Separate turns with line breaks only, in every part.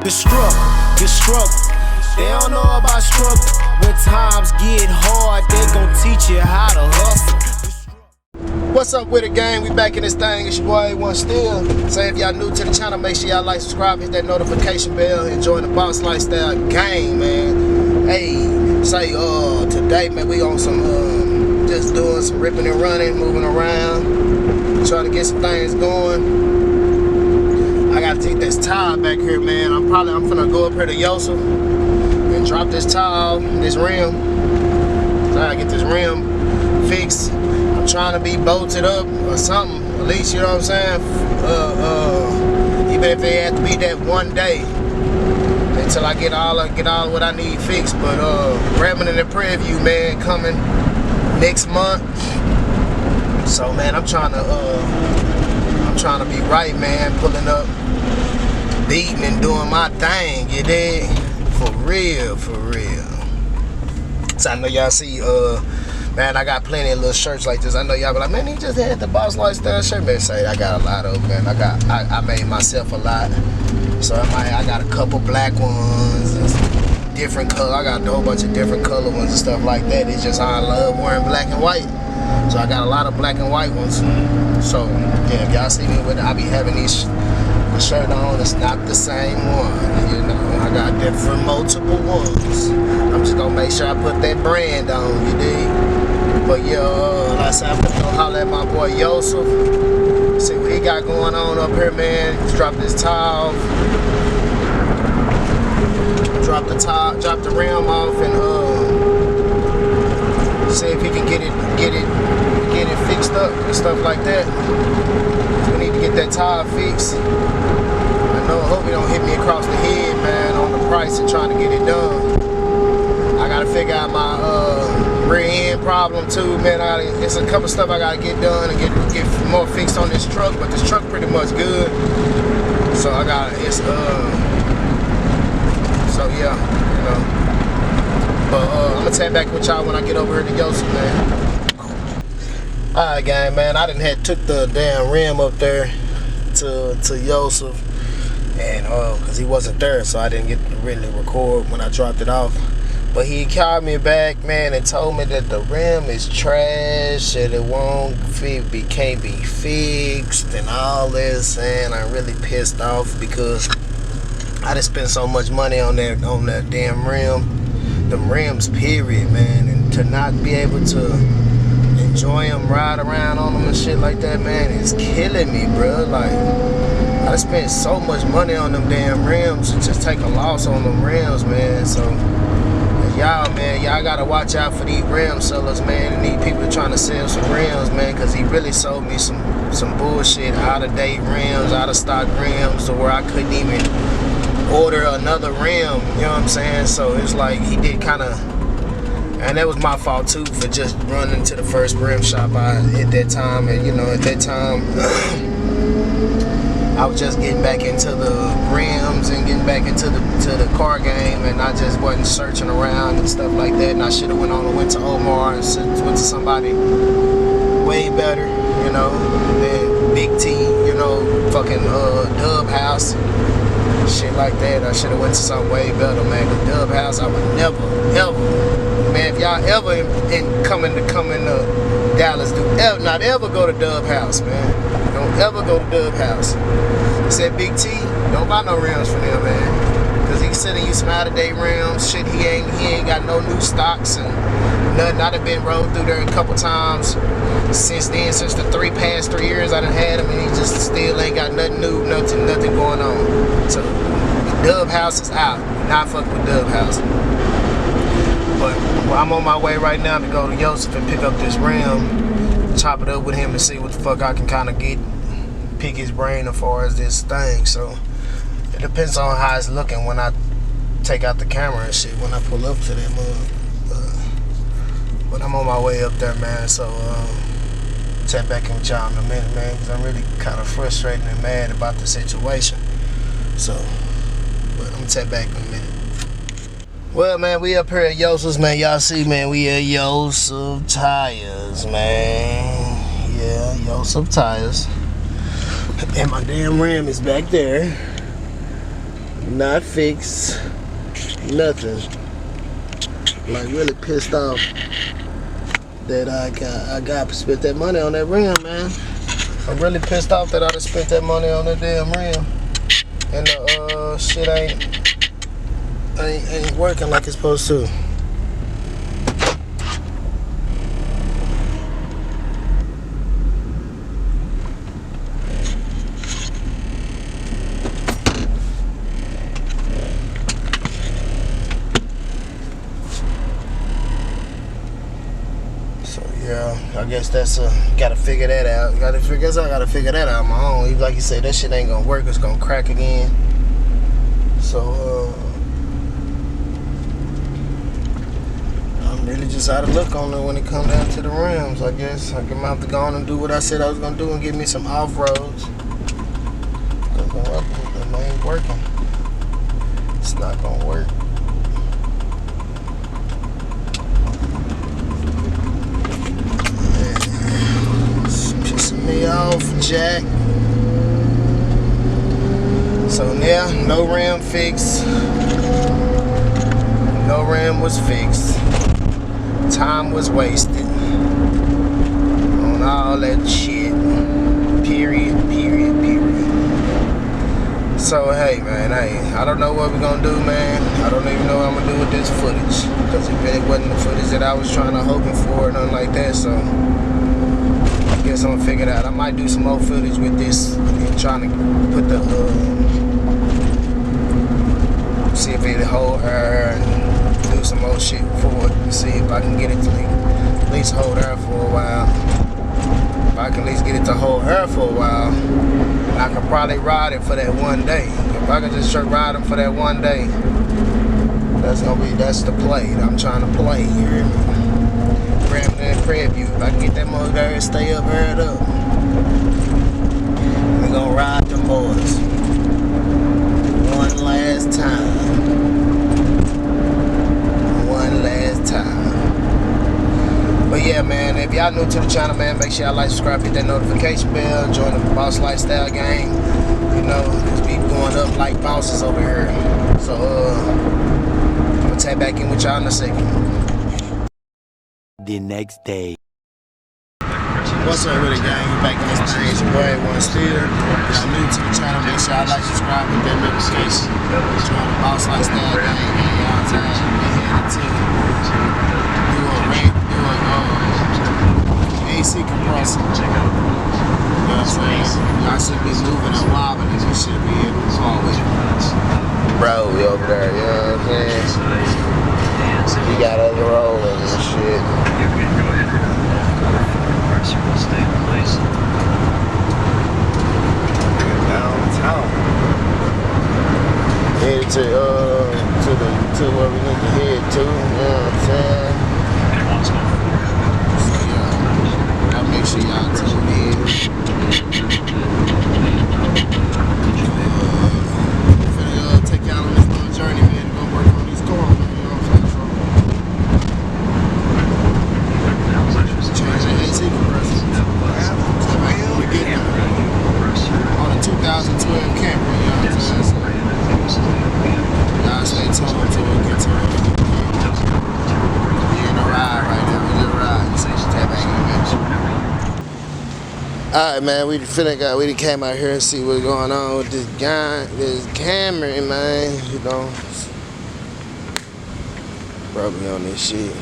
The struggle. They don't know about struggle. When times get hard, they gon' teach you how to hustle.
What's up with it, gang? We back in this thing. It's your boy A1 Still. Say if y'all new to the channel, make sure y'all like, subscribe, hit that notification bell, and join the Boss Lifestyle gang, man. Hey, say today, man, we on some just doing some ripping and running, moving around, trying to get some things going. I gotta take this tile back here, man. I'm finna go up here to Yosef and drop this tile, this rim. So I gotta get this rim fixed. I'm trying to be bolted up or something, at least, you know what I'm saying? Even if it had to be that one day until I get all of what I need fixed. But grabbing in the preview, man, coming next month. So man, I'm trying to be right, man, pulling up, beating and doing my thing, you dig? For real. So I know y'all see, man, I got plenty of little shirts like this. I know y'all be like, man, he just had the Boss Lifestyle shirt. Man, say I got a lot of them, man. I made myself a lot. So I got a couple black ones, different color. I got a whole bunch of different color ones and stuff like that. It's just I love wearing black and white. So I got a lot of black and white ones. So yeah, if y'all see me with it, I be having these shirt on. It's not the same one, you know. I got different multiple ones. I'm just gonna make sure I put that brand on, you dig? But yeah, like I said, I'm gonna go holler at my boy Yosef. See what he got going on up here, man. Just drop this tile. Drop the rim off, and see if he can get it fixed up and stuff like that. We need to get that tire fixed. I hope he don't hit me across the head, man, on the price and trying to get it done. I gotta figure out my rear end problem too, man. It's a couple stuff I gotta get done and get more fixed on this truck, but this truck pretty much good. So so yeah, you know. But I'm gonna tap back with y'all when I get over here to Yosef, man. Alright, gang, man, I took the damn rim up there to Yosef, and because he wasn't there, so I didn't get to really record when I dropped it off. But he called me back, man, and told me that the rim is trash, that it can't be fixed, and all this, and I'm really pissed off because I just spent so much money on that damn rim, the rims, period, man, and to not be able to enjoy them, ride around on them and shit like that, man, it's killing me, bro. Like, I spent so much money on them damn rims to just take a loss on them rims, man. So y'all, man, y'all gotta watch out for these rim sellers, man, and these people trying to sell some rims, man, because he really sold me some bullshit, out-of-date rims, out-of-stock rims, to where I couldn't even order another rim, you know what I'm saying? So it's like he did kind of, and that was my fault too, for just running to the first rim shop at that time. And you know, at that time I was just getting back into the rims and getting back into the car game, and I just wasn't searching around and stuff like that. And I should have went to Omar and went to somebody way better, you know, than Big T, you know, fucking Dub House, shit like that. I should have went to something way better, man. Cause Dub House, I would never, ever, man, if y'all ever coming to Dallas, not ever go to Dub House, man. Don't ever go to Dub House. Said Big T, don't buy no rims for them, man. Cause he's sending you some out-of-date rims. Shit, he ain't got no new stocks and nothing. I done been rolled through there a couple times since then, since the past 3 years I done had him, and he just still ain't got nothing new, nothing going on. So Dub House is out. Not fucking with Dub House. But I'm on my way right now to go to Yosef and pick up this rim, chop it up with him, and see what the fuck I can kind of pick his brain as far as this thing. So it depends on how it's looking when I take out the camera and shit, when I pull up to that mug. But I'm on my way up there, man. So tap back in with y'all in a minute, man, because I'm really kind of frustrated and mad about the situation. So, but I'm gonna tap back in a minute. Well, man, we up here at Yosef's, man. Y'all see, man, we at Yosef Tires, man. Yeah, Yosef Tires. And my damn rim is back there. not fixed, nothing. Like really pissed off that I spent that money on that rim, man. I'm really pissed off that I just spent that money on that damn rim, and the shit ain't working like it's supposed to. Yeah, I guess that's gotta figure that out. I gotta figure that out on my own. Like you said, that shit ain't gonna work. It's gonna crack again. So I'm really just out of luck on it when it comes down to the rims. I guess I'm gonna have to go on and do what I said I was gonna do and get me some off roads. Cause it ain't working. It's not gonna work. Me off, Jack. So now, no rim fixed. No rim was fixed. Time was wasted on all that shit. Period. So hey, man, I don't know what we're gonna do, man. I don't even know what I'm gonna do with this footage, because it really wasn't the footage that I was trying to hoping for or nothing like that. So I guess I'm gonna figure it out. I might do some more footage with this, trying to put the see if it'll hold air and do some more shit for it. See if I can get it to at least hold air for a while. If I can at least get it to hold air for a while, I could probably ride it for that one day. If I could just ride them for that one day, that's the play that I'm trying to play here. Ram that crib view. If I can get that motor there and stay up, aired up, we gonna ride them boys one last time. But yeah, man, if y'all new to the channel, man, make sure y'all like, subscribe, hit that notification bell, join the Boss Lifestyle gang. You know, just be going up like bosses over here. So I'm gonna tap back in with y'all in a second.
The next day.
What's up with it, gang? You back in this thing. It's your boy, Everyone Still. If y'all new to the channel, make sure y'all like, subscribe, hit that notification. Join the Boss Lifestyle gang, y'all time. AC compressor. You know what I'm saying? Y'all should be moving and wobbling, and you should be able to fall with it. Bro, we over there, you know what I'm saying? You got other rollers and shit.
You're going to go ahead and compressor will stay in place.
Downtown. Headed to where we need to head to, you know what I'm saying? So yeah, I'll make sure y'all tune in. Finna take y'all on this little journey, man, to go work on these cars, man, you know what I'm saying? Change the AC compressor. On a 2012 Camry, you know what I'm saying? Y'all stay tuned until we get to it. We're in a ride right now. We're in a ride. Tap back in a minute. Alright, man. We done came out here and see what's going on with this guy, this Camry, man. You know, probably on this shit.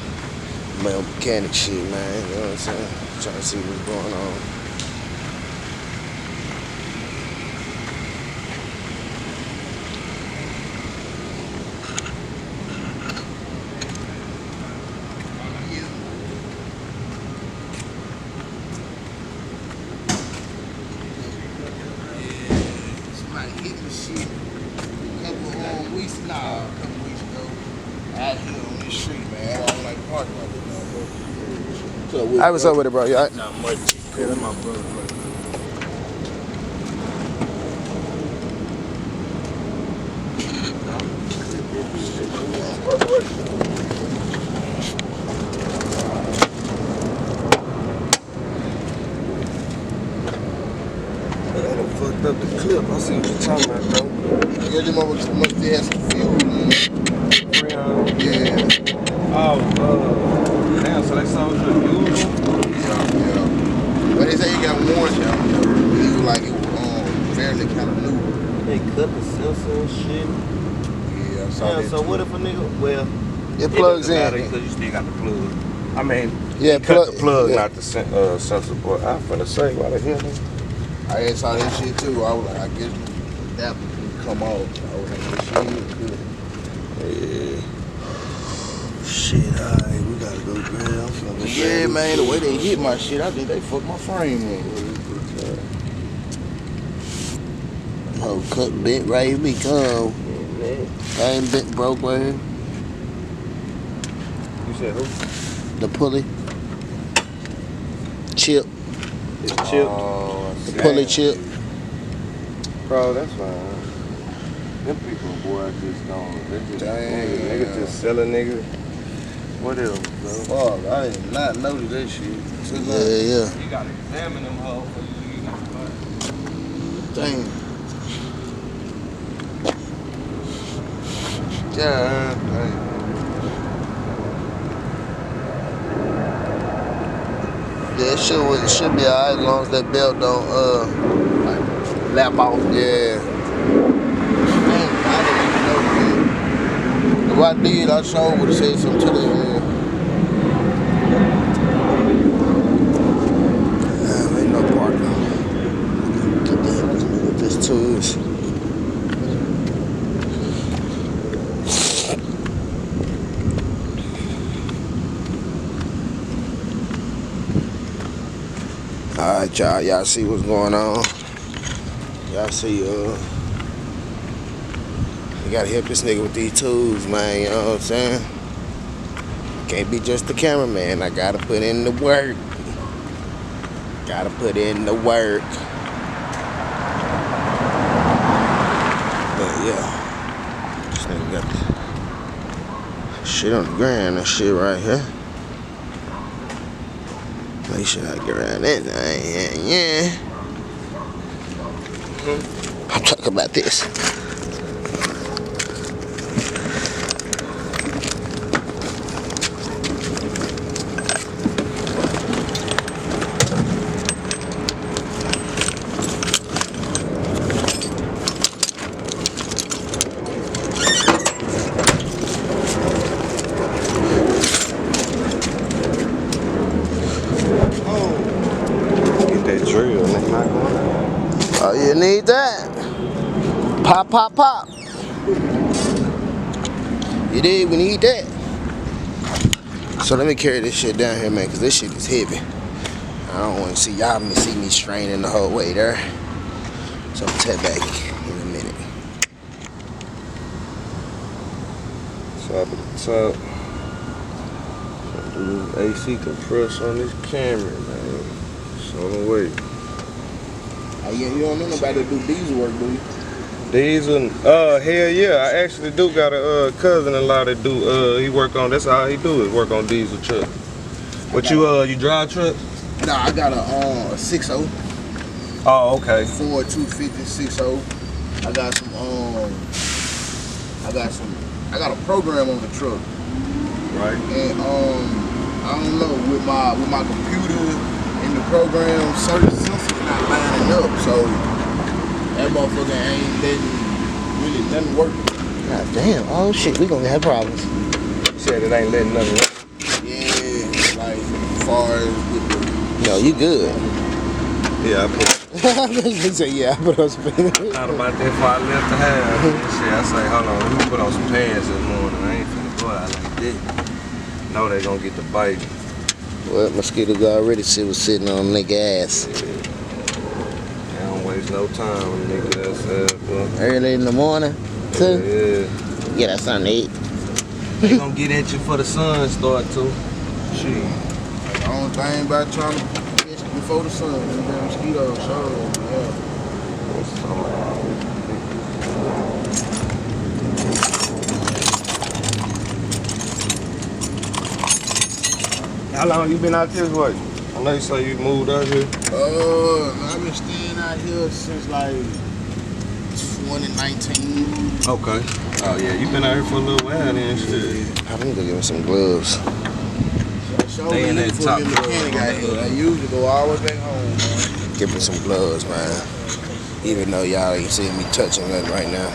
Male mechanic shit, man. You know what I'm saying? Trying to see what's going on. Couple weeks ago, out here on this street, man. I don't like parking like this no more. Hey, what's up with it, bro? Not much. Yeah, that's my brother. I fucked up the clip. I see what you're talking about, bro.
guess them motherfuckers must have had some fuel, man. Yeah.
Oh, damn, so they sold you a used one?
Yeah. But they say he got warranty on it. He was like, it was fairly kind of new.
They cut the sensor and shit.
Yeah, I saw
Yeah,
that
so
too.
what if a nigga, well,
It plugs in.
because you still got the plug. I mean,
Yeah,
cut the plug,
yeah.
not the sensor, but I'm finna say, why the hell?
I had saw that shit too. I was like, I guess that would come off. I was like, this shit is good.
Yeah. Shit, alright, we gotta go grab.
Yeah, man, the way they hit my shit, I think they fucked my frame up. Oh, cut bent right here we come. I ain't bent broke right here.
You said who?
The pulley. Chip.
It's chipped.
Oh, the pulley chip.
Bro, that's fine. Them people, boy, just don't. They just niggas just selling niggas. What else, bro?
Fuck, I did not notice that shit. Yeah.
You gotta examine them hoes before you get
Damn. God damn. Yeah, it should be alright as long as that belt don't like lap off. Yeah. Man, I didn't even know that. If I did, I sure would have said something to them. Ain't no parking. Get this tools. Alright, y'all see what's going on. Y'all see, you gotta help this nigga with these tools, man, you know what I'm saying? Can't be just the cameraman, I gotta put in the work. Gotta put in the work. But yeah, this nigga got shit on the ground, that shit right here. Make sure I get around that thing, yeah. I'm talking about this.
drill, nigga, not going out.
Oh, you need that. Pop, pop, pop. You did, we need that. So let me carry this shit down here, man, because this shit is heavy. I don't want to see y'all see me straining the whole way there. So I'll take back in a minute.
So up at the top, do this AC compressor on this Camry, man. It's on the way.
Yeah, you don't know nobody that do diesel work, do you?
Diesel, hell yeah. I actually do got a cousin-in-law that do, he work on, that's all he do is work on diesel truck. But you drive trucks?
Nah, I got a 6.0.
Oh, okay.
Ford 250 6.0. I got a program on the truck.
Right.
And I don't know, with my computer and the program, certain sensors not lining up, so that motherfucker ain't letting nothing work. God damn, oh shit, we gonna have problems.
You said it ain't letting nothing work.
Yeah, like as far as with the...
No, you good. Yeah, I put
He said, yeah, I put on some pants.
thought about that before I left the house. Shit, I say, hold on, let me put on some pants this morning. I ain't finna go out like that. Know they gonna get the bite.
Well, mosquitoes already sitting on nigga ass.
Yeah. I don't waste no time when niggas outside, bro.
Early in the morning, too.
Yeah.
Get us something to eat.
They gonna get at you for the sun start to. Shit.
The only thing about trying to catch it before the sun, them damn mosquitoes, sure, yeah.
How long you been out this way? I know you say you moved out here.
I've been staying out here since like one in 19.
Okay. Oh yeah, you been out here for a little while then, shit.
I need to give him some gloves.
They in that top
mechanic out here. I usually go all the way back home, man.
Give him some gloves, man. Even though y'all ain't seeing me touching nothing right now.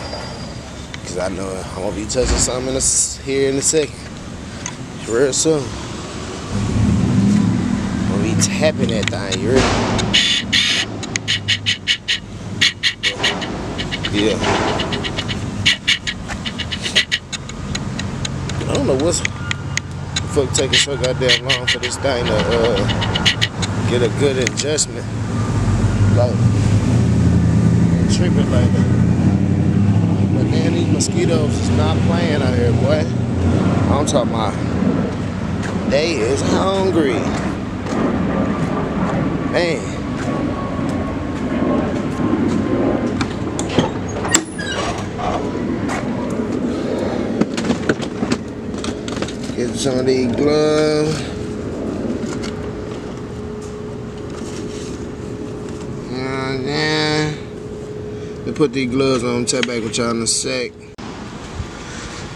Cause I know I'm gonna be touching something here in a second. Real soon. I'm gonna be tapping that thing, you ready? Yeah. I don't know what's the fuck taking so goddamn long for this thing to get a good adjustment. Like tripping like that. But man, these mosquitoes is not playing out here, boy. I'm talking about they is hungry. Man. Get some of these gloves. Yeah. They put these gloves on. Tap back with y'all in a sec.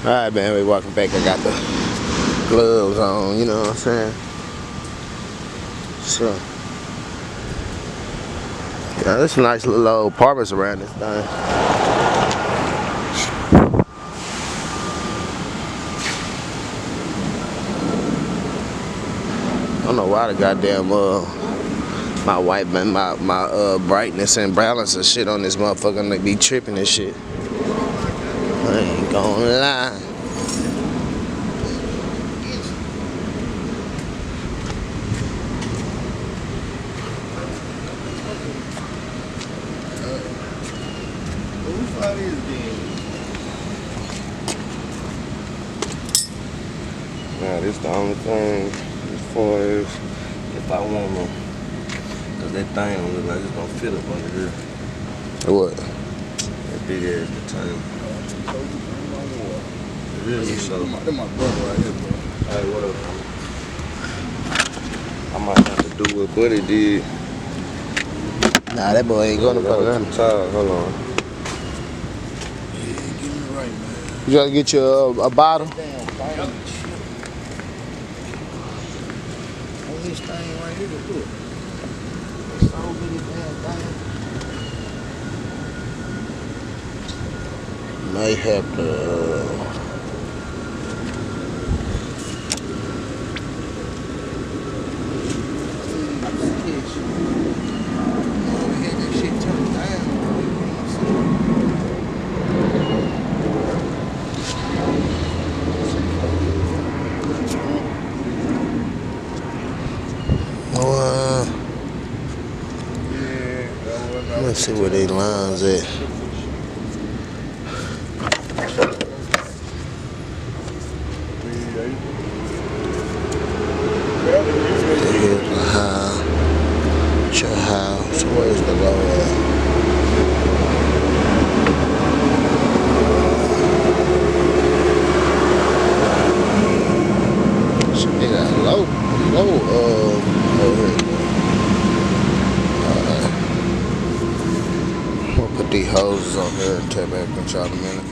Alright, man, we walking back. I got the gloves on, you know what I'm saying? So, yeah, there's some nice little old apartments around this thing. I don't know why the goddamn my white man, my brightness and balance and shit on this motherfucker like be tripping and shit. I ain't gonna lie. Nah, this the only thing as far as if I want them. Cause that thing don't look like it's gonna fit up under here. What? That big ass container. Really so.
That's my brother right here, bro.
Hey, what up? I might have to do what Buddy did.
Nah, that boy ain't gonna fuck around.
Hold on.
Yeah, get me right, man.
You gotta get you a bottle.
Damn, fire. On this thing right here, look. It's so many damn things.
Might have to. Let's see where they lines at. Here's the high. Your house. Where's the low at? So they got low over here. Put these hoses on here and tap back with y'all in a minute.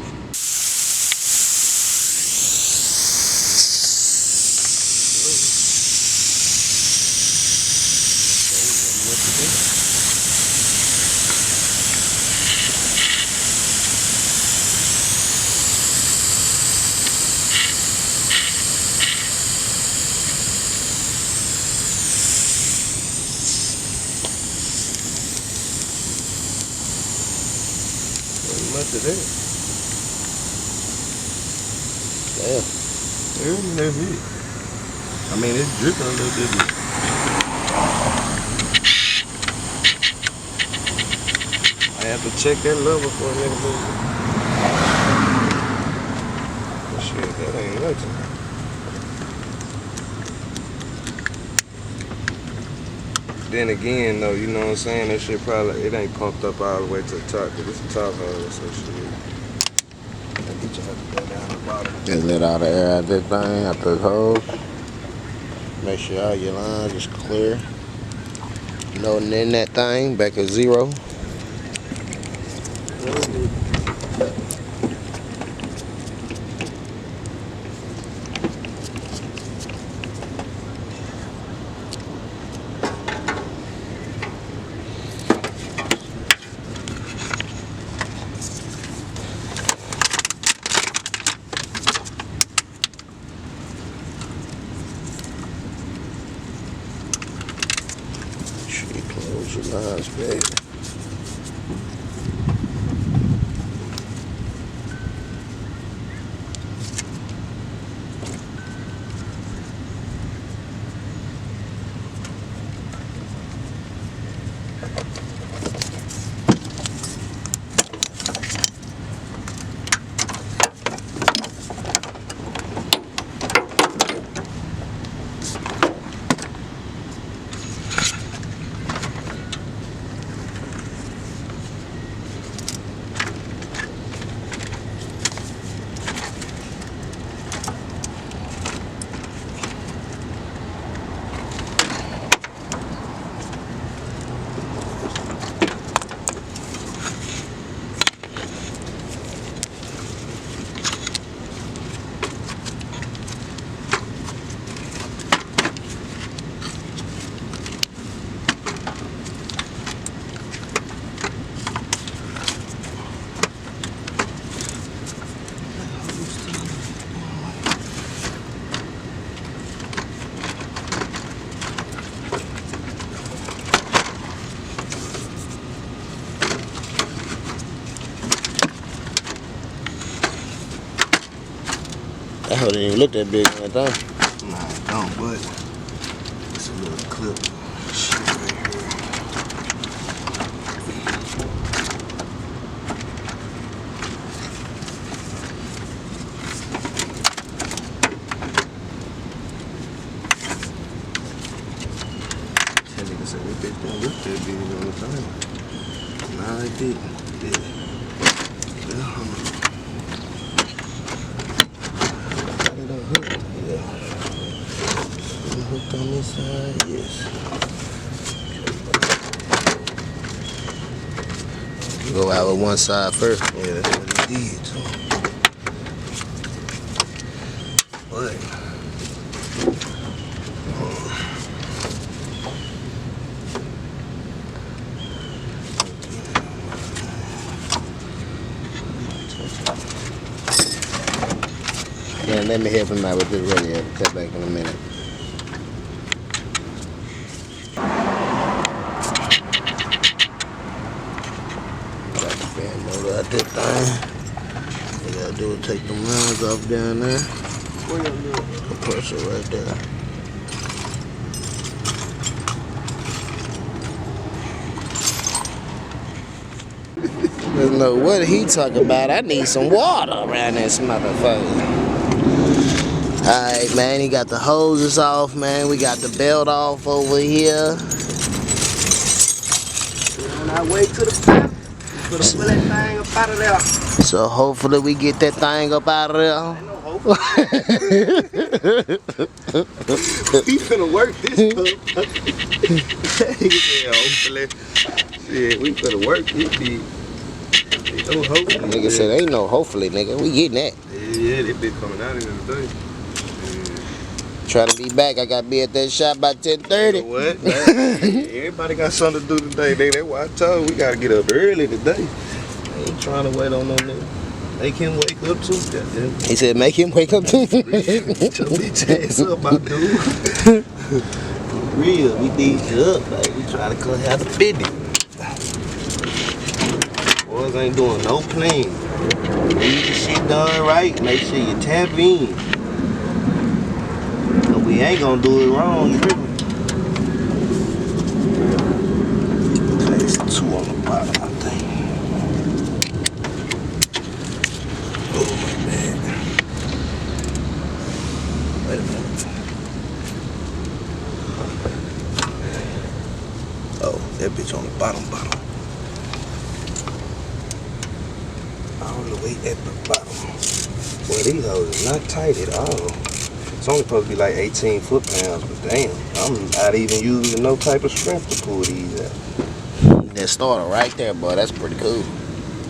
Much of that. Damn.
That's it. I mean, it's dripping a little bit. I have to check that level for a nigga. Shit, that ain't nothing. Then again, though, you know what I'm saying? That shit probably, it ain't pumped up all the way to the top, because it's the top hole, so shit. That bitch have to go down the bottom.
Just let all the air out that thing, out the hose. Make sure all your lines is clear. Nothing in that thing, back at 0. That's big. That hoe didn't even look that big on that thing.
Nah, it don't, but it's a little clip. Shit right here. That nigga said that bitch don't look that big on the thing. Nah, it didn't. It did. Hooked on this side, yes. Go out with one side first. Yeah, that's what he did too. But yeah, let me help him out with this radio. Cut back in a minute. Out that thing. All you gotta do is take the lines off down there. Where you look? Compressor right there. I don't know what he talking about. I need some water around this motherfucker. Alright, man, he got the hoses off, man. We got the belt off over here. We're on our way to the pump. Pull that thing up out of there. So hopefully we get that thing up out of there. Ain't no hopefully. We finna work this pump. Yeah, hopefully. Yeah, we finna work this bitch. Ain't no hopefully. Nigga said ain't no hopefully, nigga. We getting that. Yeah, that bitch coming out in the day.
Try to be back. I got to be at that shop by 10:30.
You know what? Everybody got something to do today. That's why I told you we got to get up early today. I ain't trying to wait on no nigga. Make him wake up too. Goddamn.
He said make him wake up too.
Get your bitch ass up, my dude. For real, we need you up. Like, we trying to come out the business. Boys ain't doing no plan. Need your shit done right. Make sure you tap in. We ain't gonna do it wrong, you feel me? Place 2 on the bottom, I think. Oh, my bad. Wait a minute. Oh, that bitch on the bottom. All the way at the bottom. Boy, these hoes is not tight at all. It's only supposed to be like 18 foot-pounds, but damn, I'm not even using no type of strength to pull these out.
That starter right there, boy, that's pretty cool.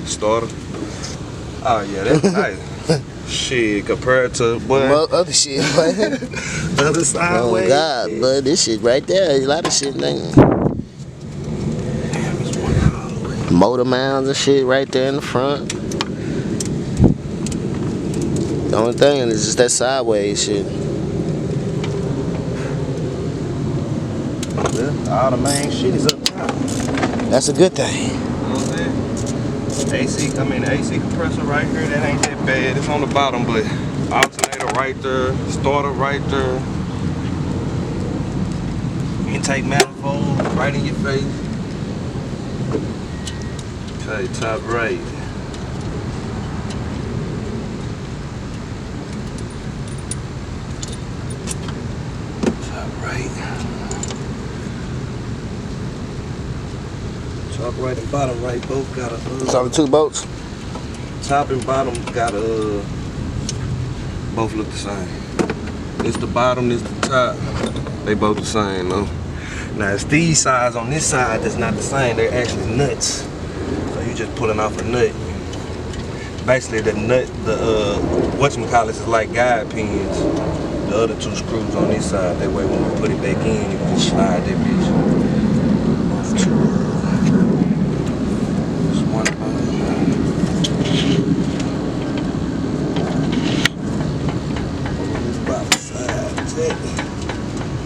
Starter? Oh yeah, that's nice. Shit, compared to what?
Other shit, but
Other sideways.
oh God,
yeah.
but this shit right there, a lot of shit, nigga.
Damn, it's one all the way.
Motor mounds and shit right there in the front. The only thing is just that sideways shit.
Yeah,
All the main shit is up top.
That's a good thing.
You know what I'm saying? The AC compressor right here, that ain't that bad. It's on the bottom, but alternator right there, starter right there. Intake manifold right in your face. Okay, top right. Top right. Top right and bottom right both got a.
It's only 2 bolts.
Top and bottom got a. Both look the same. It's the bottom, it's the top. They both the same though. Now it's these sides on this side that's not the same. They're actually nuts. So you just pulling off a nut. Basically the nut, the whatchamacallit is like guide pins. The other 2 screws on this side. That way when we put it back in, you can just slide that bitch. Off to just one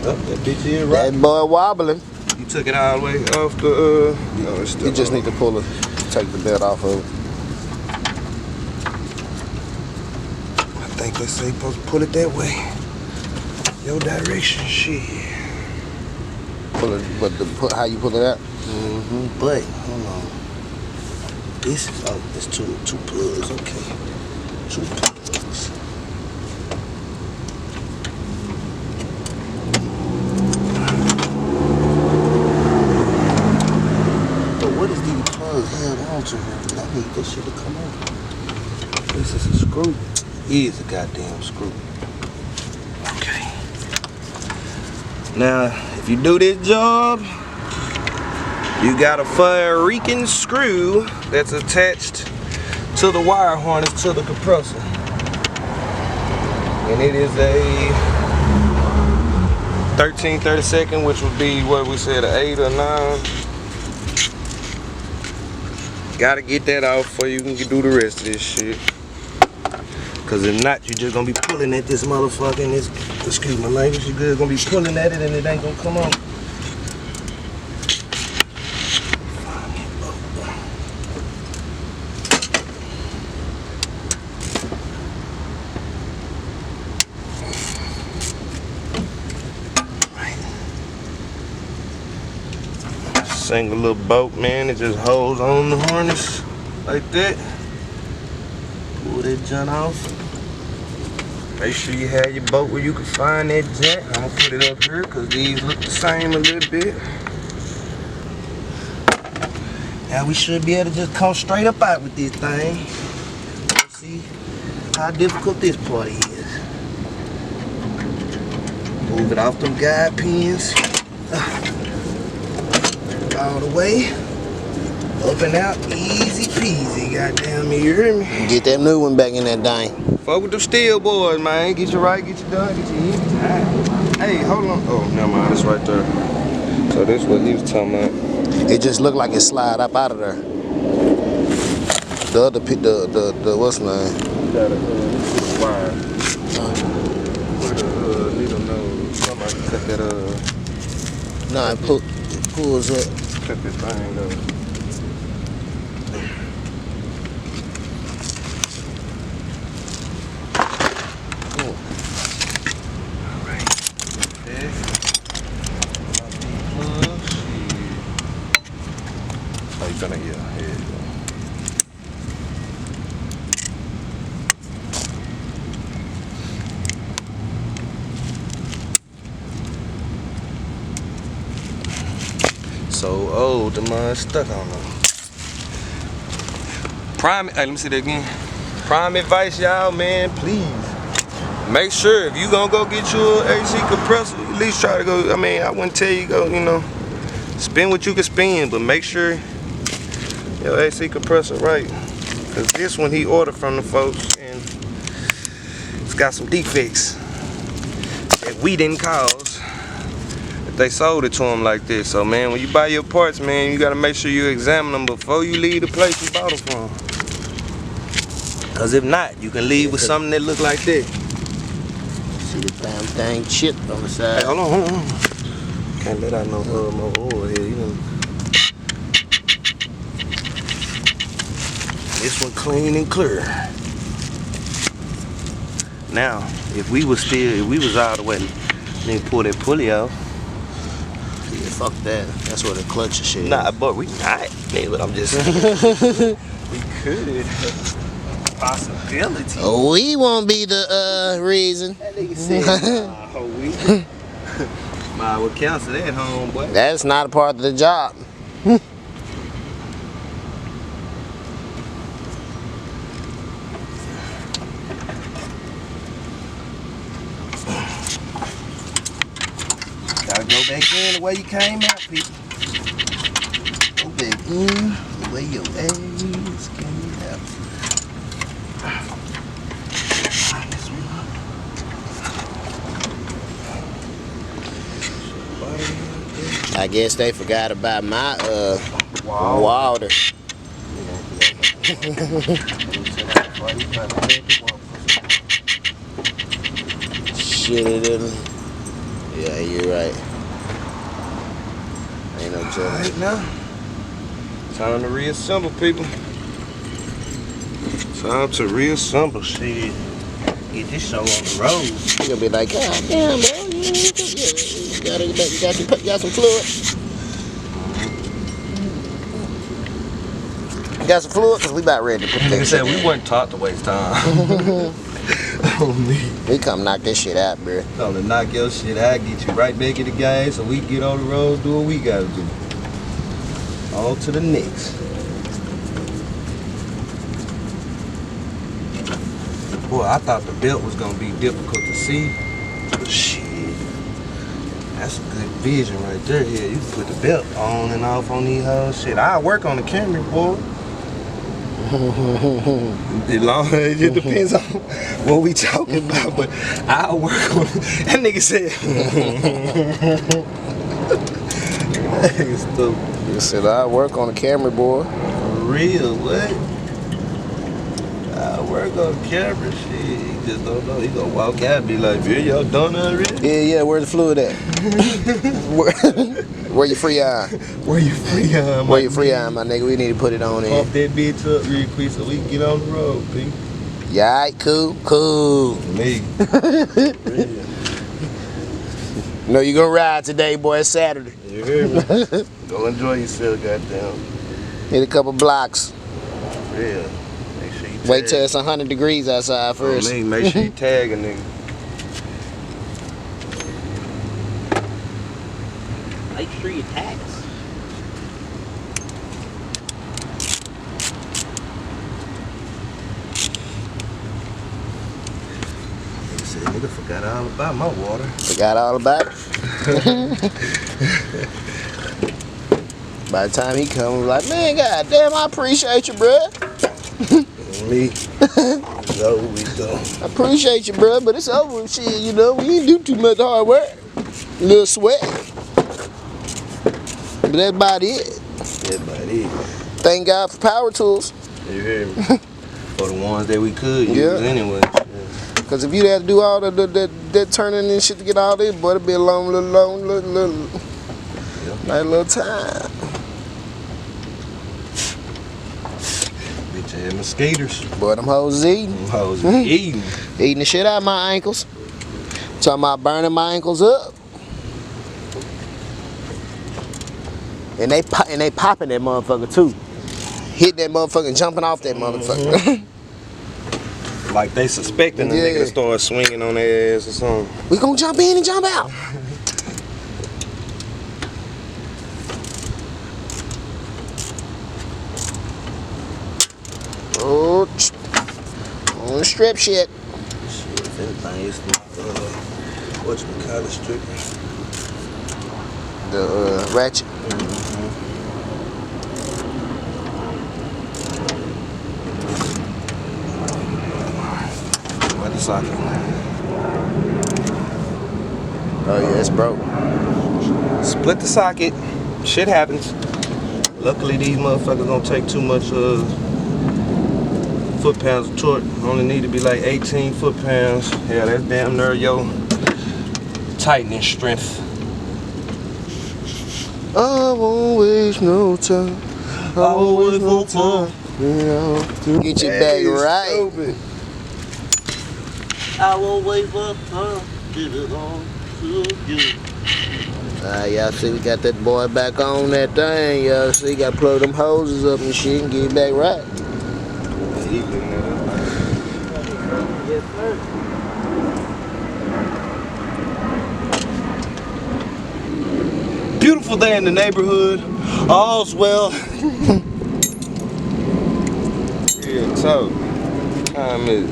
Oh, that bitch is right.
That boy wobbling.
You took it all the way off the no, it's still
You just
on.
need to take the belt off of it.
I think they say supposed to pull it that way. Your direction, shit.
Pull it, but how you pull it out?
But hold on. This is it's two plugs, okay. 2 plugs. What is these plugs held on to here? I need this shit to come off. This is a screw. It is a goddamn screw. Okay. Now, if you do this job, you got a freaking screw that's attached to the wire harness to the compressor. And it is a 13/32, which would be what we said, an 8 or 9. Gotta get that out before you can do the rest of this shit. Cause if not, you're just gonna be pulling at this motherfucker and this, excuse my language, you're good, gonna be pulling at it and it ain't gonna come on. Single little bolt, man, it just holds on the harness like that. Pull that junk off. Make sure you have your bolt where you can find that jack. I'm gonna put it up here because these look the same a little bit. Now we should be able to just come straight up out with this thing. Let's see how difficult this part is. Move it off them guide pins. All the way. Up and out, easy peasy, goddamn me, you hear me?
Get that new one back in that thing.
Fuck with them steel boys, man. Get you right, get you done, get you in. Hey, hold on. Oh, never mind, it's right there. So this is what he was talking about.
It just looked like it slide up out of there. The other the what's the name?
You got a wire. Where the needle nose. Somebody cut that
No, it pulls up.
cut this thing up. Yeah, here you go. So old, the mine stuck on them. Prime, hey, let me see that again. Prime advice, y'all, man, please. Make sure if you gonna go get you an AC compressor, at least try to go, I mean, I wouldn't tell you go, you know, spend what you can spend, but make sure your AC compressor right. Cause this one he ordered from the folks and it's got some defects that we didn't cause. They sold it to him like this. So man, when you buy your parts, man, you gotta make sure you examine them before you leave the place you bought them from. Cause if not, you can leave with something that look like that.
See the damn thing chipped on the side.
Hey, hold on. Can't let out no more oil here, you know. This one clean and clear. Now, if we was all the way, then pull that pulley out.
Yeah, fuck that. That's where the clutch and shit.
Nah, but we not. Man, but I'm just saying. We could. Possibility.
We won't be the reason.
That nigga said, nah, we. Might well cancel that, homeboy.
That's not a part of the job.
Gotta go back in the way you came out, people. Go back in the way your ass came out.
I guess they forgot about my water. Shit, it didn't. Yeah, you're right. Ain't no joke.
Right now, time to reassemble, people. Time to reassemble. Shit. Get this show on the road.
You're gonna be like, God damn, bro. You got some fluid. You got some fluid? Because we about ready to put
Like I
that
said,
shit
we
in.
wasn't taught to waste time. On me.
We come knock this shit out, bro.
Come to knock your shit out, get you right back in the game so we can get on the road, do what we gotta do. On to the next. Boy, I thought the belt was gonna be difficult to see. But shit. That's a good vision right there. Here, you can put the belt on and off on these hoes. Shit, I work on the Camry, boy. It just depends on what we talking about, but I'll work on it. That nigga said. That nigga stupid.
You said I work on the camera, boy.
For real, what? I work on the camera, shit. He just don't know. He gonna walk out and be like, "Yeah, y'all done already?"
Yeah, where's the fluid at? Where you free eye?
Where you free on?
Where you free eye, my nigga? We need to put it on in.
Pump that bitch up real quick so we can get on the road, B.
Yeah, alright, cool.
Me.
No, you gonna ride today, boy. It's Saturday.
You hear me? Go enjoy yourself, goddamn.
Hit a couple blocks.
Real. Make sure you
Wait
tag.
till it's 100 degrees outside first.
Me, make sure you tag a nigga.
Make sure you tag us.
Nigga said, nigga forgot all about my water.
Forgot all about it. By the time he come, we're like, man, goddamn, I appreciate you, bruh.
Me. It's over with though.
I appreciate you, bruh, but it's over with shit, you know. We ain't do too much hard work. A little sweat. But that's about it.
That's about it.
Thank God for power tools.
You hear me? For the ones that we could use
Yeah.
anyway.
Because if you had to do all that turning and shit to get all this, boy, it'd be a long nice little time.
Bitch ass mosquitoes.
Boy, them hoes is eating.
Them hoes is eating.
Eating the shit out of my ankles. Talking about burning my ankles up. And they popping that motherfucker too. Hit that motherfucker and jumping off that motherfucker.
Like they suspecting the nigga to start swinging on their ass or something.
We gonna jump in and jump out. Oh, on the strip shit.
Shit, if anything, it's the, whatchamacallit stripper.
The ratchet.
Where the socket?
Oh yeah, it's broke.
Split the socket. Shit happens. Luckily, these motherfuckers don't take too much foot-pounds of torque. Only need to be like 18 foot-pounds. Yeah, that's damn near your tightening strength.
I won't waste no time. I won't waste no time. Get your bag right.
Stupid.
I will wait for time. Give it all to you.
Y'all see we got that boy back on that thing. Y'all see, got to plug them hoses up and shit and get it back right.
Yes, sir.
Beautiful day in the neighborhood. All's well. Yeah, so time is.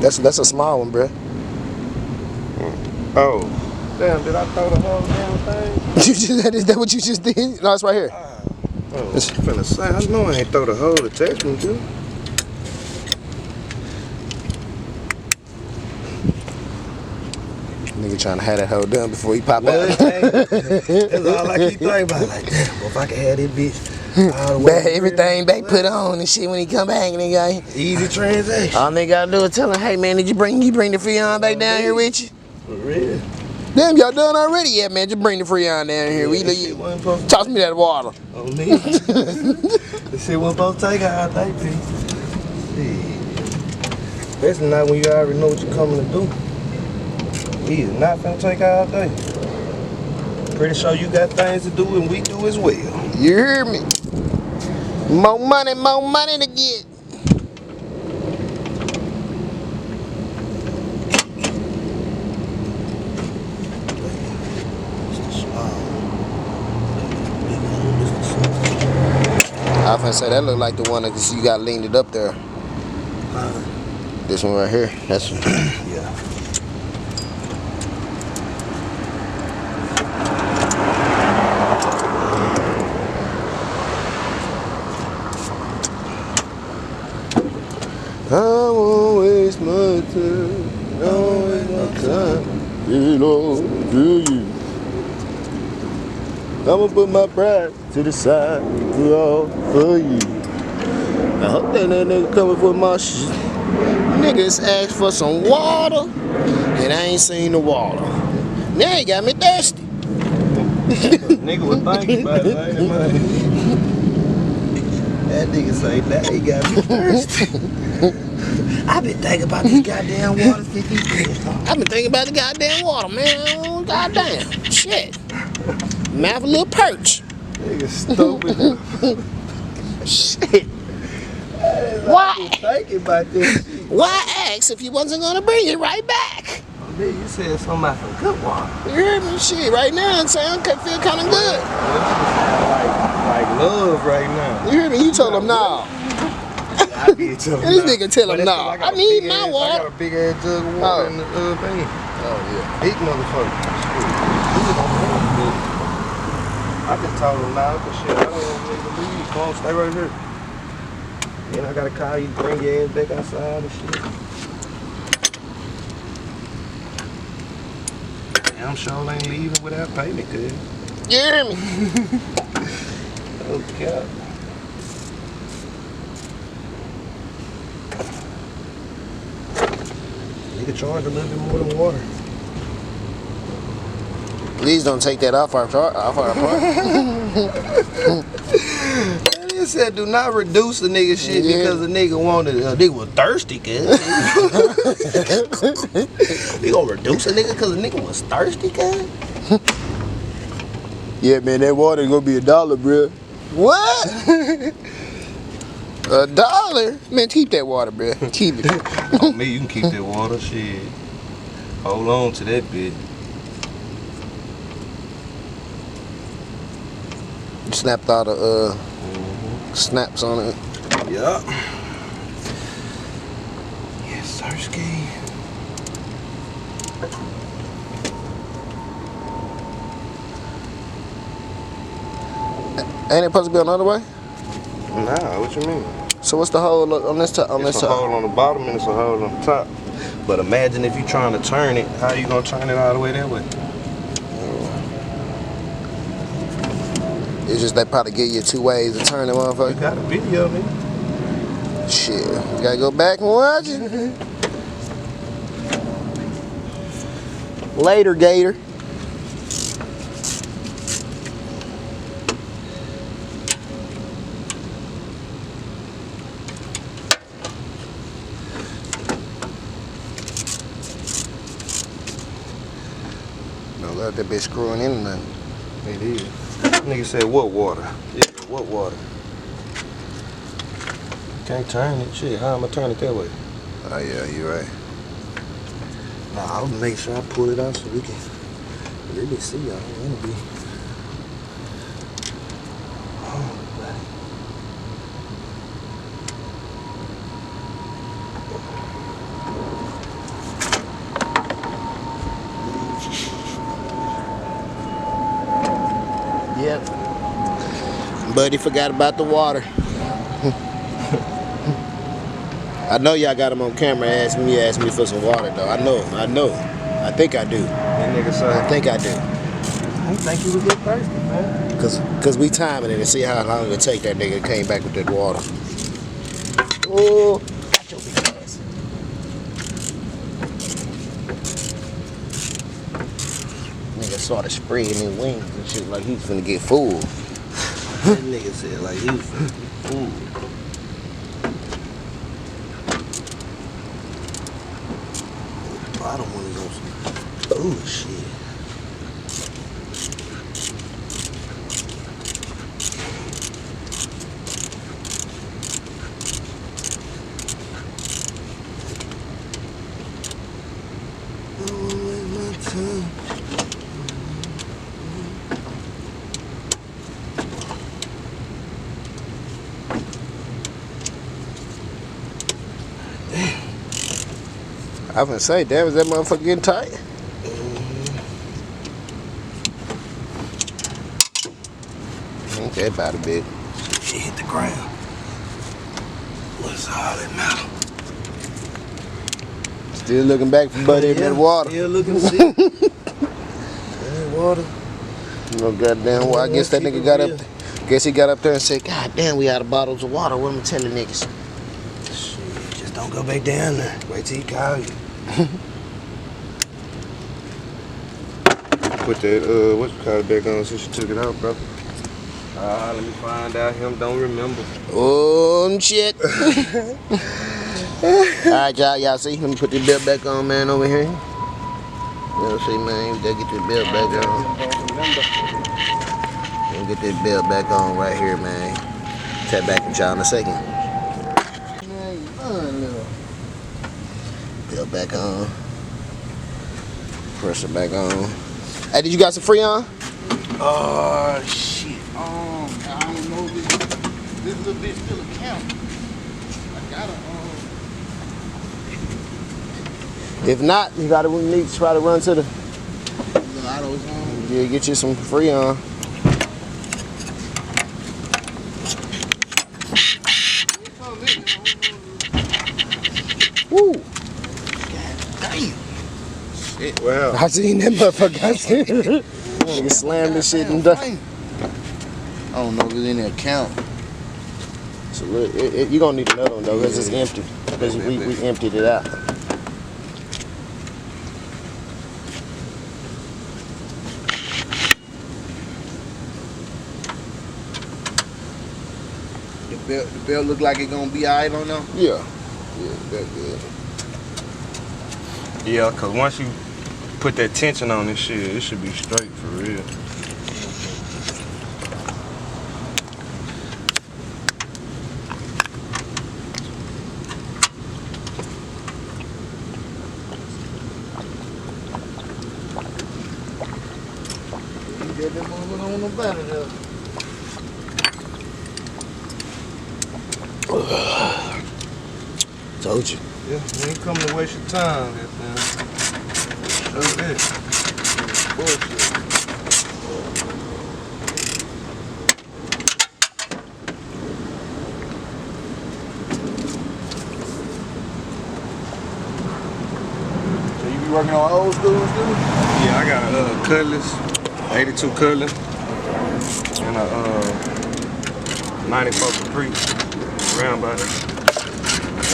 That's a small one, bruh.
Oh, damn! Did I throw the whole damn thing?
Is that what you just did? No, it's right here.
Oh, I'm finna say, I know I ain't throw the whole attachment, dude.
Nigga trying to have that hoe done before he pop
Well,
out.
that's all I keep thinking about. Like, damn, well, if I could have this bitch all the way
Back, everything back put on and shit when he come back, nigga.
easy transaction.
All they gotta do is tell him, hey man, did you bring the Freon back down here with you?
For real.
Damn, y'all done already? Yeah, man, just bring the Freon down here.
Yeah, that shit wasn't supposed to
Toss me that water.
on me. This shit wasn't supposed to take all day, P. Especially not when you already know what you're coming to do. We is not finna take all day. Pretty sure you got things to do and we do as well.
You hear me? More money to get. I was gonna say that look like the one that you got leaned it up there. This one right here. That's
Yeah.
I won't waste my time. I won't waste my time. You know, do you? I'ma put my pride to the side, do all for you. I hope that nigga coming for my shit. Niggas asked for some water, and I ain't seen the water. Now he got me thirsty.
Nigga was thinking about it, ain't man. That nigga say, now he got me thirsty. I been thinking about this goddamn water 50 years.
I've been thinking about the goddamn water, man. Goddamn. Shit. Mouth a little perch.
Nigga stupid.
Shit.
Why? I been thinking about this shit.
Why ask if you wasn't gonna bring it right back?
Nigga, you said something about some good water.
You hear me? Shit, right now it sound feel kind of good.
Like love right now.
You hear me? You told him no.
I did tell him
This
no.
nigga tell him
But that's
no.
'cause
I
got a
need
big
my
ass-
water.
I got a big ass jug of water in the thing.
Oh yeah.
Big motherfucker. I just told him now, but shit, I don't want to leave. Come on, stay right here. Then I gotta call you, bring your ass back outside and shit. I'm sure they ain't leaving without payment, cuz.
You hear me?
Oh, God. Nigga charge a little bit more than water.
Please don't take that off our part.
He said, do not reduce a nigga shit
Yeah.
because a nigga wanted, a nigga was thirsty, cuz. You gonna reduce a nigga because a nigga was thirsty, cuz?
Yeah, man, that water gonna be $1, bro.
What? $1? Man, keep that water, bro. Keep it.
On me, you can keep that water, shit. Hold on to that bitch.
Snapped all the snaps on it.
Yup. Yes, Sirski.
Ain't it supposed to be another way?
Nah, what you mean?
So what's the hole on this top?
It's a hole on the bottom and it's a hole on the top. But imagine if you're trying to turn it, how you gonna turn it all the way that way?
It's just they probably give you 2 ways to turn the
You
motherfucker.
got a video, man.
Shit, you gotta go back and watch it. Later, Gator.
let that bitch screwing in nothing.
It is. Nigga said what water? Yeah, what water? Can't turn it. Shit, how am I turn it that way?
Oh yeah, you right.
Nah, I'll make sure I pull it out so we can really see y'all. Wanna be.
Yep. Buddy forgot about the water. I know y'all got him on camera asking me for some water though. I know. I think I do.
That nigga said.
I think I do.
I think you was get thirsty, man.
Cause we timing it and see how long it take that nigga came back with that water. Oh, got your big ass. Nigga started spreading his wings and shit like he was finna get full.
That nigga said like he was finna get food. Bottom one is on some bullshit.
I was gonna say, damn, is that motherfucker getting tight? Okay, about a bit.
She hit the ground. What's all that matter?
Still looking back for Buddy in that water.
Still looking sick. That water.
You know, goddamn, well, I guess that nigga got up. Guess he got up there and said, God damn, we out of bottles of water. What am I telling niggas?
Shit, just don't go back down there. Wait till he call you. Put that, what you call it back on since you took it out, bro? Let me find out him don't remember.
Oh, shit. Alright, y'all see? Let me put this belt back on, man, over here. Y'all see, man, you gotta get this belt back on. Let me get this belt back on right here, man. Tap back with y'all in a second. Belt back on. Pressure back on. Hey, did you got some Freon?
Oh shit. I don't know this little bitch still a count. I gotta
If not, you gotta need to try to run to the. Yeah, get you some Freon. Woo!
Shit.
Well,
I seen that motherfucker. I seen it. Nigga slammed this shit and done.
I don't know if it's in the account.
So you gonna need another one though, because it's empty. Because we emptied it out.
The belt look like it gonna be alright on them.
Yeah. Yeah, that's good.
yeah, cause once you put that tension on this shit, it should be straight for real.
You get them on the better there.
Told you.
Yeah, we ain't coming to waste your time, man. That's it.
Bullshit. So you be working on old school still?
Yeah, I got a Cutlass, 82 Cutlass, and a 94 Caprice round body.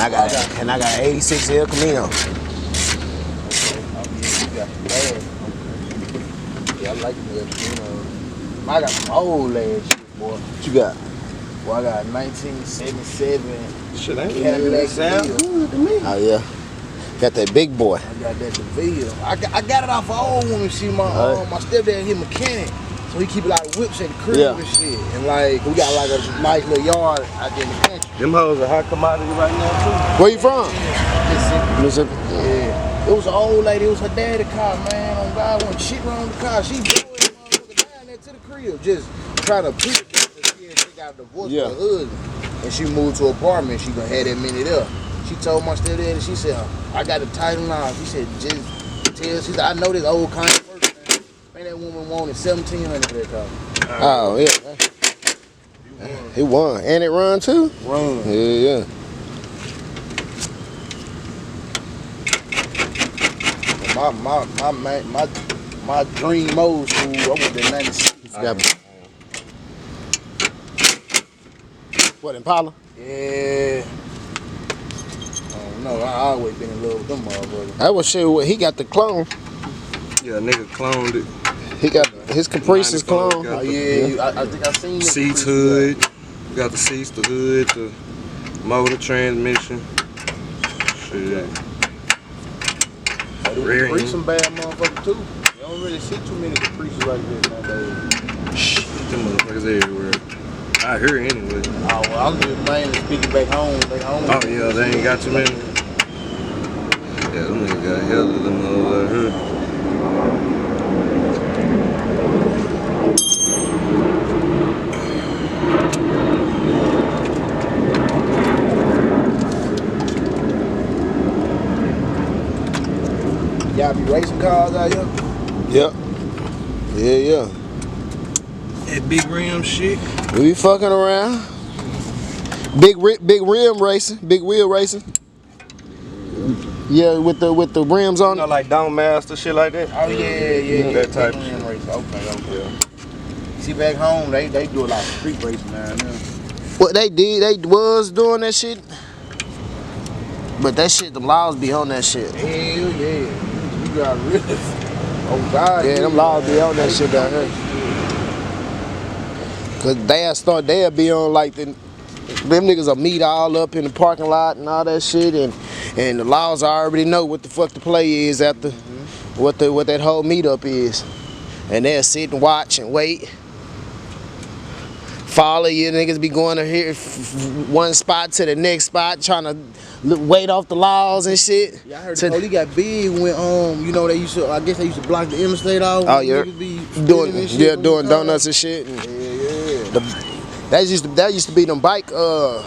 I got an 86 El Camino.
Yeah, I like the I got some old ass shit, boy.
What you got?
Boy, I got 1977.
Shit, ain't
Cadillac
sound
Deal.
good to me.
Oh yeah. Got that big boy.
I got that DeVille. I got it off an old woman. See, my stepdad, he mechanic. So he keep a lot of whips at the crib and shit. And like, we got like a nice little yard out there in the country.
Them hoes are hot commodity right now too.
Where you from?
Mississippi.
Mississippi.
Yeah. It was an old lady. It was her daddy car, man. On God, when shit wrong with the car, she drove that motherfucker down there to the crib. Just trying to put it because she got a divorce with her husband. And she moved to an apartment. She gonna have that minute up. She told my stepdad, and she said, I got the title now. She said, just tell, she said, I know this old kind of person. Man, that woman wanted $1,700 for that car.
Oh, yeah. He won. And it run too?
Run.
Yeah.
My dream mode school, I went to 96.
What, Impala?
Yeah. No, I always been in love with them motherfuckers.
That was shit. He got the clone.
Yeah, nigga cloned it.
He got his Caprice's clone.
Oh yeah, I think I seen it.
Seats, hood. Got the seats, the hood, the motor, transmission. Shit.
Rear end. Some bad motherfucker too. You don't really see too many Caprices like this nowadays.
Shit, them motherfuckers everywhere. I hear it anyway.
Oh well, I'm just mainly speaking back home.
Oh yeah, they ain't got too many. Yeah, them niggas got hell of them over here.
Y'all be racing cars out here?
Yep. Yeah.
That big rim shit.
We be fucking around. Big rim racing, big wheel racing. Yeah, with the rims on
You know, like Dome Master, shit like that?
Oh yeah.
That type of
shit.
shit.
Okay. See, back home, they do a lot of street racing now.
What they did, they was doing that shit. But that shit, them laws be on that shit.
Hell yeah. You got really. Oh God.
Yeah, them laws be on that shit down here. Cause they'll be on like them niggas will meet all up in the parking lot and all that shit, and the laws already know what the fuck the play is after what that whole meetup is, and they'll sit and watch and wait. Follow you niggas be going to here one spot to the next spot trying to wait off the laws and shit.
Yeah, I heard the police got big when you know they used to. I guess they used to block the interstate off.
Oh yeah, doing donuts and shit. And that used to be them bike all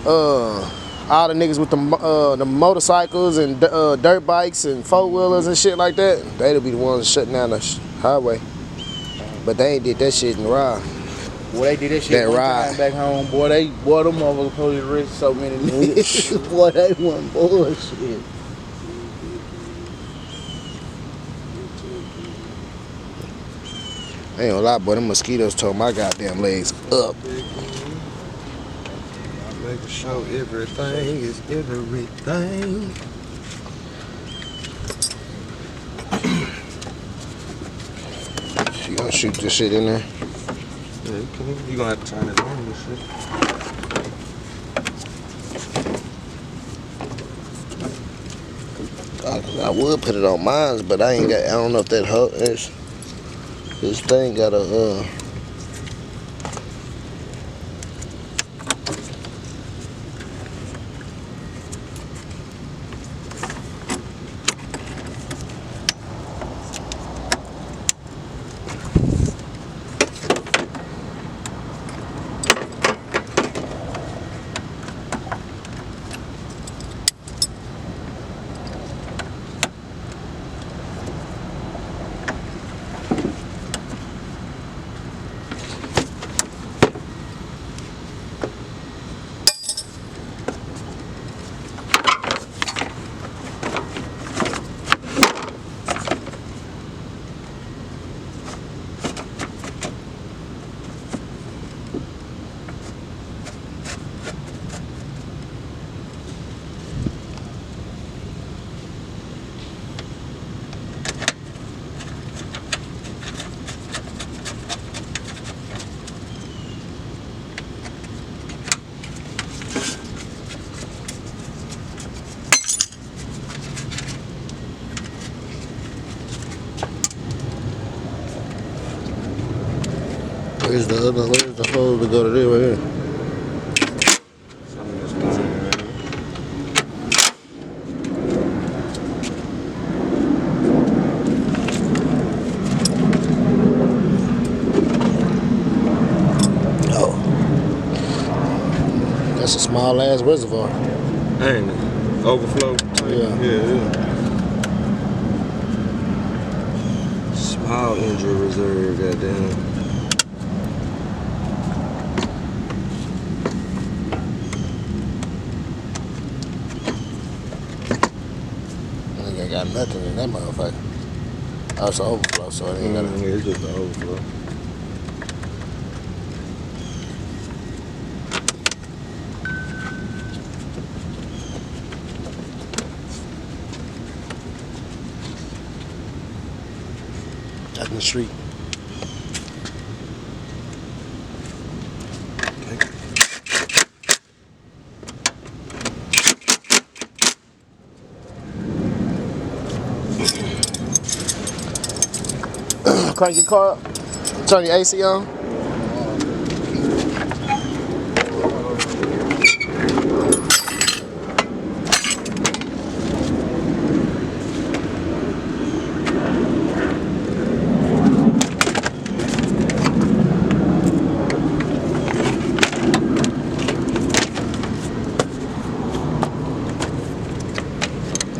the niggas with the motorcycles and dirt bikes and four wheelers and shit like that. They'll be the ones shutting down the highway. But they ain't did that shit in the ride.
Boy, they did that shit one time back home. Boy, them motherfuckers police arrested so many niggas. Boy, they want bullshit.
I ain't gonna lie, boy, them mosquitoes tore my goddamn legs up.
Making sure everything is everything.
You gonna shoot this shit in there?
Yeah, you gonna have to turn it on this shit.
I would put it on mine, but I don't know if that this thing got a Where's the hole to go to there right here? Oh. That's a small ass reservoir.
Ain't it? Overflow. Yeah. Small injury reserve, goddamn.
I ain't got nothing in that motherfucker. Oh, it's an overflow, so it ain't got
Yeah, it's just an overflow.
out in the street. Crank your car up. Turn your AC on.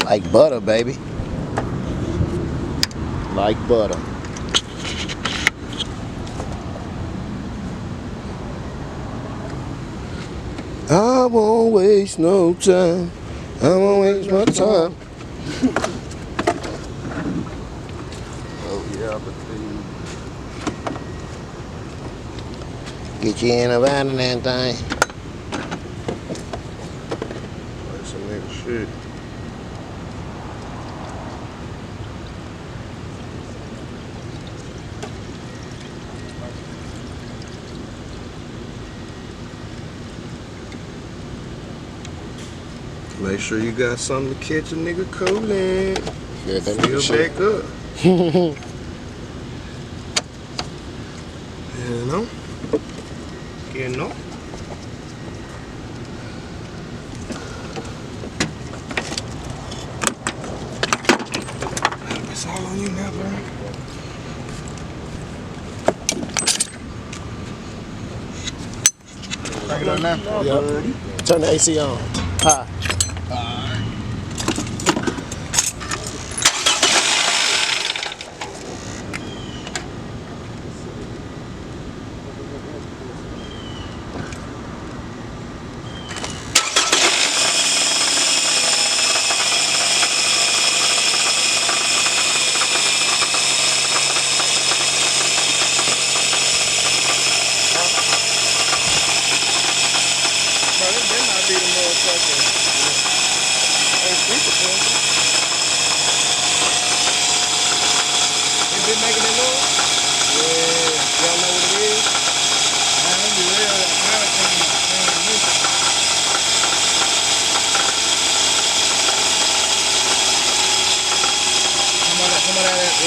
Like butter, baby. Like butter. I won't waste no time. I won't waste my time.
Oh yeah, but
Get you in a van and everything.
that's some nigga shit. Make sure you got something to catch a nigga coolin'.
Yeah, that
Fill
shit.
back up. You know? You know? It's all on you now, bro.
Crank it on now.
Yep. Turn the AC on. High.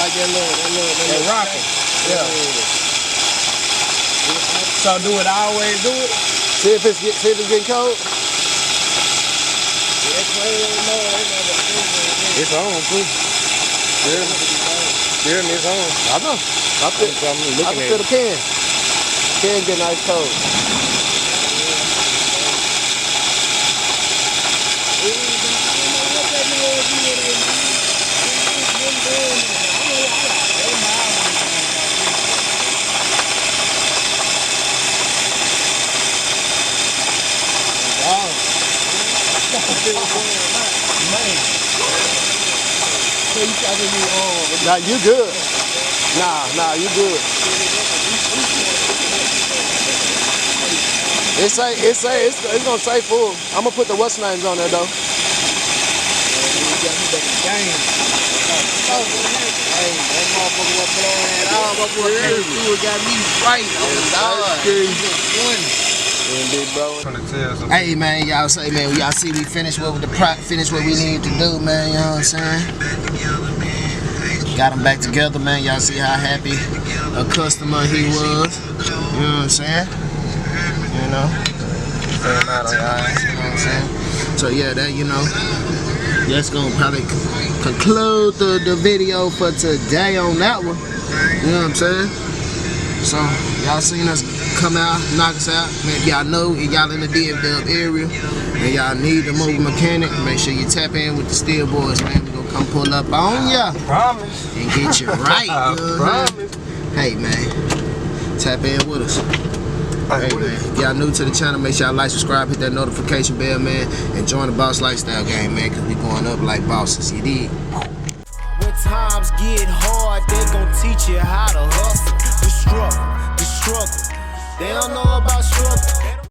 Like that rocket.
Yeah.
So do it always do it?
See if it's getting cold.
It's on, too. Yeah, it's on.
I know. I
I'm
can feel the can. Can get nice cold. Nah, you good. Nah, you good. It's gonna say full. I'm gonna put the what's names on there though.
Got me right on the Hey man, y'all say man, y'all see we finished what we need to do, man. You know what I'm saying? got him back together, man. Y'all see how happy a customer he was. You know what I'm saying? You know? Fame out on y'all ass, you know what I'm saying? So yeah, that, you know, that's gonna probably conclude the video for today on that one. You know what I'm saying? So y'all seen us come out, knock us out. Man, if y'all know, if y'all in the DFW area and y'all need a mobile mechanic, make sure you tap in with the Steel Boys, man. We gonna come pull up on ya.
Promise.
And get you right.
I promise.
Hey man, tap in with us. Hey man, if y'all new to the channel, make sure y'all like, subscribe, hit that notification bell, man, and join the Boss Lifestyle game, man, cause we going up like bosses, you dig?
When times get hard, they gon' teach you how to hustle. The struggle. They don't know about struggle.